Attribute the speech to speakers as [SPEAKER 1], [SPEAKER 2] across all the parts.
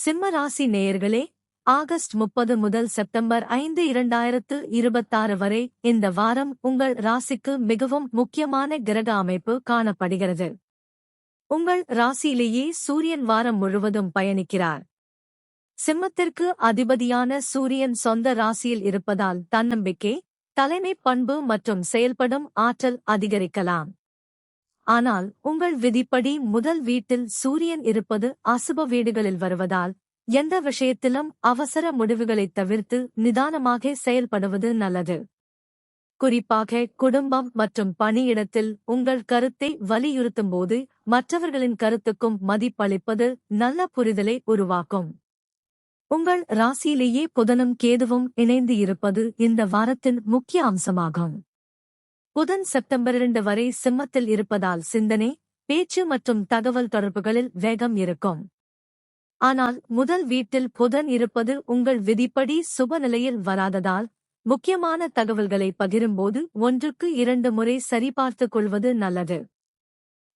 [SPEAKER 1] சிம்ம ராசி நேயர்களே, ஆகஸ்ட் 30 முதல் செப்டம்பர் 5 2026 வரை இந்த வாரம் உங்கள் ராசிக்கு மிகவும் முக்கியமான கிரக அமைப்பு காணப்படுகிறது. உங்கள் ராசியிலேயே சூரியன் வாரம் முழுவதும் பயணிக்கிறார். சிம்மத்திற்கு அதிபதியான சூரியன் சொந்த ராசியில் இருப்பதால் தன்னம்பிக்கை, தலைமைப் பண்பு மற்றும் செயல்படும் ஆற்றல் அதிகரிக்கலாம். ஆனால் உங்கள் விதிப்படி முதல் வீட்டில் சூரியன் இருப்பது அசுப வீடுகளில் வருவதால் எந்த விஷயத்திலும் அவசர முடிவுகளைத் தவிர்த்து நிதானமாக செயல்படுவது நல்லது. குறிப்பாக குடும்பம் மற்றும் பணியிடத்தில் உங்கள் கருத்தை வலியுறுத்தும்போது மற்றவர்களின் கருத்துக்கும் மதிப்பளிப்பது நல்ல புரிதலை உருவாக்கும். உங்கள் ராசியிலேயே புதனும் கேதுவும் இணைந்து இருப்பது இந்த வாரத்தின் முக்கிய அம்சமாகும். புதன் செப்டம்பர் 2 வரை சிம்மத்தில் இருப்பதால் சிந்தனை, பேச்சு மற்றும் தகவல் தொடர்புகளில் வேகம் இருக்கும். ஆனால் முதல் வீட்டில் புதன் இருப்பது உங்கள் விதிப்படி சுப நிலையில் வராததால் முக்கியமான தகவல்களை பகிரும்போது 1க்கு 2 முறை சரிபார்த்துக் கொள்வது நல்லது.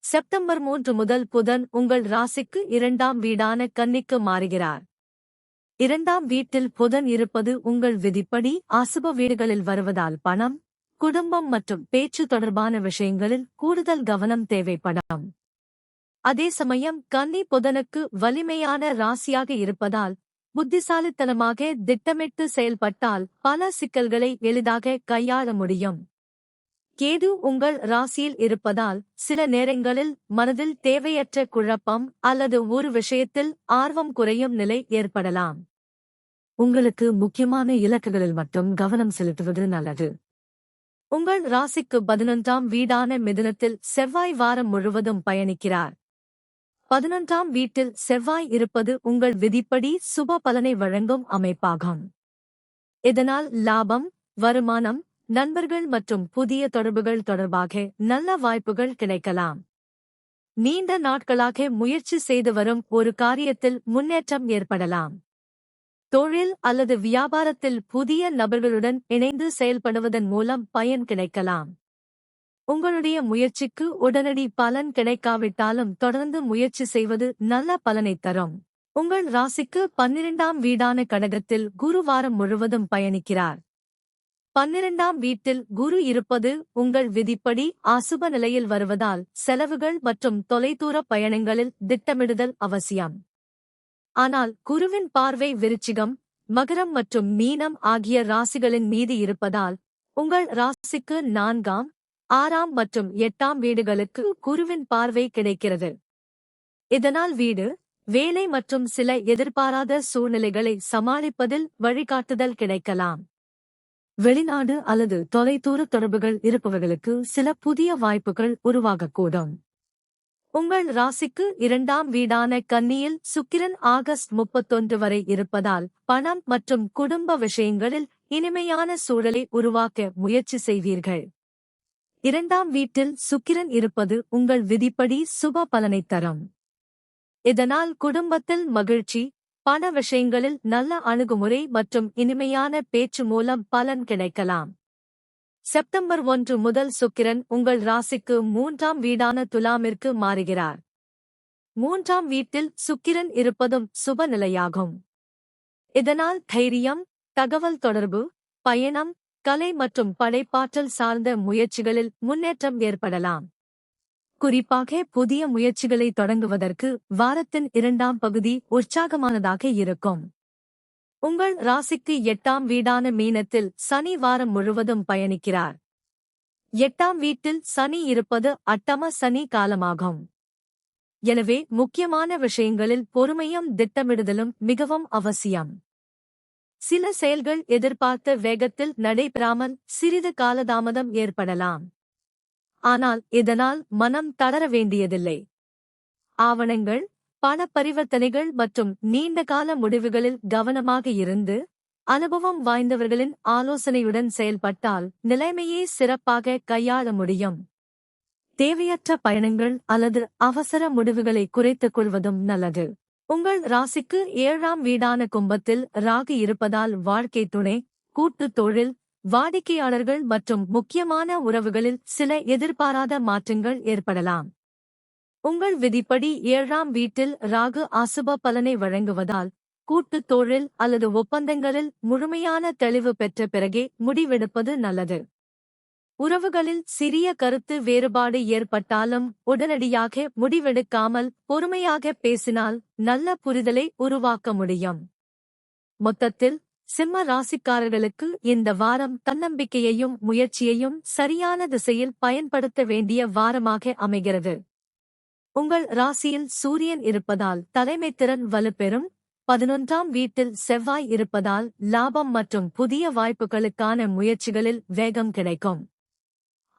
[SPEAKER 1] செப்டம்பர் 3 முதல் புதன் உங்கள் ராசிக்கு 2ஆம் வீடான கன்னிக்கு மாறுகிறார். 2ஆம் வீட்டில் புதன் இருப்பது உங்கள் விதிப்படி அசுப வீடுகளில் வருவதால் பணம், குடும்பம் மற்றும் பேச்சு தொடர்பான விஷயங்களில் கூடுதல் கவனம் தேவைப்படும். அதே சமயம் கன்னி புதனுக்கு வலிமையான ராசியாக இருப்பதால் புத்திசாலித்தனமாக திட்டமிட்டு செயல்பட்டால் பல சிக்கல்களை எளிதாக கையாள முடியும். கேது உங்கள் ராசியில் இருப்பதால் சில நேரங்களில் மனதில் தேவையற்ற குழப்பம் அல்லது ஒரு விஷயத்தில் ஆர்வம் குறையும் நிலை ஏற்படலாம். உங்களுக்கு முக்கியமான இலக்குகளில் மட்டும் கவனம் செலுத்துவது நல்லது. உங்கள் ராசிக்கு 11ஆம் வீடான மிதுனத்தில் செவ்வாய் வாரம் முழுவதும் பயணிக்கிறார். 11ஆம் வீட்டில் செவ்வாய் இருப்பது உங்கள் விதிப்படி சுப பலனை வழங்கும் அமைப்பாகும். இதனால் லாபம், வருமானம், நண்பர்கள் மற்றும் புதிய தொடர்புகள் தொடர்பாக நல்ல வாய்ப்புகள் கிடைக்கலாம். நீண்ட நாட்களாக முயற்சி செய்து வரும் ஒரு காரியத்தில் முன்னேற்றம் ஏற்படலாம். தொழில் அல்லது வியாபாரத்தில் புதிய நபர்களுடன் இணைந்து செயல்படுவதன் மூலம் பயன் கிடைக்கலாம். உங்களுடைய முயற்சிக்கு உடனடி பலன் கிடைக்காவிட்டாலும் தொடர்ந்து முயற்சி செய்வது நல்ல பலனைத் தரும். உங்கள் ராசிக்கு 12ஆம் வீடான கடகத்தில் குரு வாரம் முழுவதும் பயணிக்கிறார். 12ஆம் வீட்டில் குரு இருப்பது உங்கள் விதிப்படி அசுப நிலையில் வருவதால் செலவுகள் மற்றும் தொலைதூர பயணங்களில் திட்டமிடுதல் அவசியம். ஆனால் குருவின் பார்வை விருச்சிகம், மகரம் மற்றும் மீனம் ஆகிய ராசிகளின் மீது இருப்பதால் உங்கள் ராசிக்கு 4ஆம், 6ஆம் மற்றும் 8ஆம் வீடுகளுக்கு குருவின் பார்வை கிடைக்கிறது. இதனால் வீடு, வேலை மற்றும் சில எதிர்பாராத சூழ்நிலைகளை சமாளிப்பதில் வழிகாட்டுதல் கிடைக்கலாம். வெளிநாடு அல்லது தொலைதூர தொடர்புகள் இருப்பவர்களுக்கு சில புதிய வாய்ப்புகள் உருவாகக்கூடும். உங்கள் ராசிக்கு 2ஆம் வீடான கன்னியில் சுக்கிரன் ஆகஸ்ட் 31 வரை இருப்பதால் பணம் மற்றும் குடும்ப விஷயங்களில் இனிமையான சூழலை உருவாக்க முயற்சி செய்வீர்கள். 2ஆம் வீட்டில் சுக்கிரன் இருப்பது உங்கள் விதிப்படி சுப பலனைத் தரும். இதனால் குடும்பத்தில் மகிழ்ச்சி, பண விஷயங்களில் நல்ல அணுகுமுறை மற்றும் இனிமையான பேச்சு மூலம் பலன் கிடைக்கலாம். செப்டம்பர் 1 முதல் சுக்கிரன் உங்கள் ராசிக்கு 3ஆம் வீடான துலாமிற்கு மாறுகிறார். 3ஆம் வீட்டில் சுக்கிரன் இருப்பதும் சுப நிலையாகும். இதனால் தைரியம், தகவல் தொடர்பு, பயணம், கலை மற்றும் படைப்பாற்றல் சார்ந்த முயற்சிகளில் முன்னேற்றம் ஏற்படலாம். குறிப்பாக புதிய முயற்சிகளை தொடங்குவதற்கு வாரத்தின் 2ஆம் பகுதி உற்சாகமானதாக இருக்கும். உங்கள் ராசிக்கு 8ஆம் வீடான மீனத்தில் சனி வாரம் முழுவதும் பயணிக்கிறார். 8ஆம் வீட்டில் சனி இருப்பது அட்டம சனி காலமாகும். எனவே முக்கியமான விஷயங்களில் பொறுமையும் திட்டமிடுதலும் மிகவும் அவசியம். சில செயல்கள் எதிர்பார்த்த வேகத்தில் நடைபெறாமல் சிறிது காலதாமதம் ஏற்படலாம். ஆனால் இதனால் மனம் தளர வேண்டியதில்லை. ஆவணங்கள், பண பரிவர்த்தனைகள் மற்றும் நீண்டகால முடிவுகளில் கவனமாக இருந்து அனுபவம் வாய்ந்தவர்களின் ஆலோசனையுடன் செயல்பட்டால் நிலைமையை சிறப்பாக கையாள முடியும். தேவையற்ற பயணங்கள் அல்லது அவசர முடிவுகளை குறைத்துக் கொள்வதும் நல்லது. உங்கள் ராசிக்கு 7ஆம் வீடான கும்பத்தில் ராகு இருப்பதால் வாழ்க்கை துணை, கூட்டுத் தொழில், வாடிக்கையாளர்கள் மற்றும் முக்கியமான உறவுகளில் சில எதிர்பாராத மாற்றங்கள் ஏற்படலாம். உங்கள் விதிப்படி 7ஆம் வீட்டில் ராகு அசுப பலனை வழங்குவதால் கூட்டுத் தொழில் அல்லது ஒப்பந்தங்களில் முழுமையான தெளிவு பெற்ற பிறகே முடிவெடுப்பது நல்லது. உறவுகளில் சிறிய கருத்து வேறுபாடு ஏற்பட்டாலும் உடனடியாக முடிவெடுக்காமல் பொறுமையாக பேசினால் நல்ல புரிதலை உருவாக்க முடியும். மொத்தத்தில் சிம்ம ராசிக்காரர்களுக்கு இந்த வாரம் தன்னம்பிக்கையையும் முயற்சியையும் சரியான திசையில் பயன்படுத்த வேண்டிய வாரமாக அமைகிறது. உங்கள் ராசியில் சூரியன் இருப்பதால் தலைமைத்திறன் வலுப்பெறும். 11ஆம் வீட்டில் செவ்வாய் இருப்பதால் லாபம் மற்றும் புதிய வாய்ப்புகளுக்கான முயற்சிகளில் வேகம் கிடைக்கும்.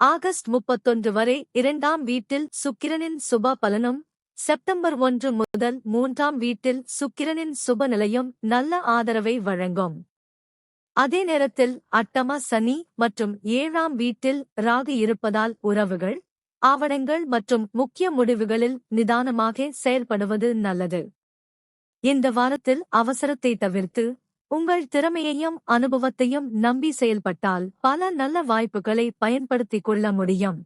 [SPEAKER 1] ஆகஸ்ட் 31 வரை 2ஆம் வீட்டில் சுக்கிரனின் சுப பலனும், செப்டம்பர் 1 முதல் 3ஆம் வீட்டில் சுக்கிரனின் சுப நிலையும் நல்ல ஆதரவை வழங்கும். அதே நேரத்தில் அட்டம சனி மற்றும் 7ஆம் வீட்டில் ராகு இருப்பதால் உறவுகள், ஆவணங்கள் மற்றும் முக்கிய முடிவுகளில் நிதானமாக செயல்படுவது நல்லது. இந்த வாரத்தில் அவசரத்தை தவிர்த்து உங்கள் திறமையையும் அனுபவத்தையும் நம்பி செயல்பட்டால் பல நல்ல வாய்ப்புகளை பயன்படுத்திக் கொள்ள முடியும்.